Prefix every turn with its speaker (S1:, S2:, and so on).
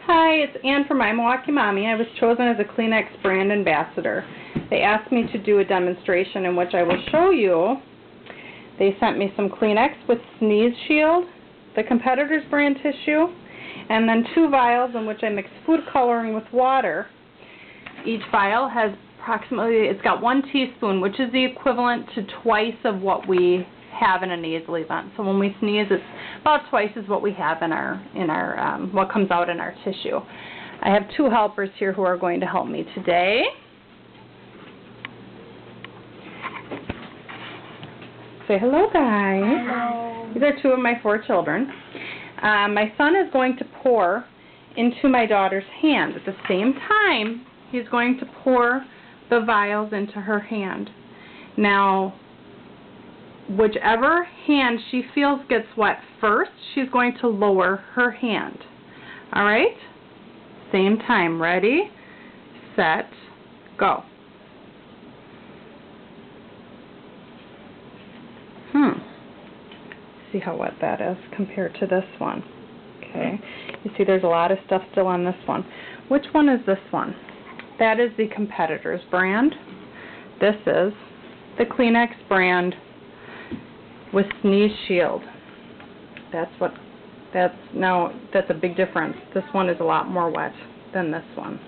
S1: Hi, it's Ann from My Milwaukee Mommy. I was chosen as a Kleenex Brand ambassador. They asked me to do a demonstration in which I will show you. They sent me some Kleenex with Sneeze Shield, the competitor's brand tissue, and then 2 vials in which I mix food coloring with water. Each vial has it's got 1 teaspoon, which is the equivalent to twice of what we have in a nasal event. So when we sneeze, it's about twice as what we have in our what comes out in our tissue. I have 2 helpers here who are going to help me today. Say hello, guys.
S2: Hello.
S1: These are 2 of my 4 children. My son is going to pour into my daughter's hand. At the same time, he's going to pour the vials into her hand. Now, whichever hand she feels gets wet first, she's going to lower her hand. Alright? Same time. Ready, set, go. See how wet that is compared to this one. Okay. You see there's a lot of stuff still on this one. Which one is this one? That is the competitor's brand. This is the Kleenex Brand with Sneeze Shield. That's a big difference. This one is a lot more wet than this one.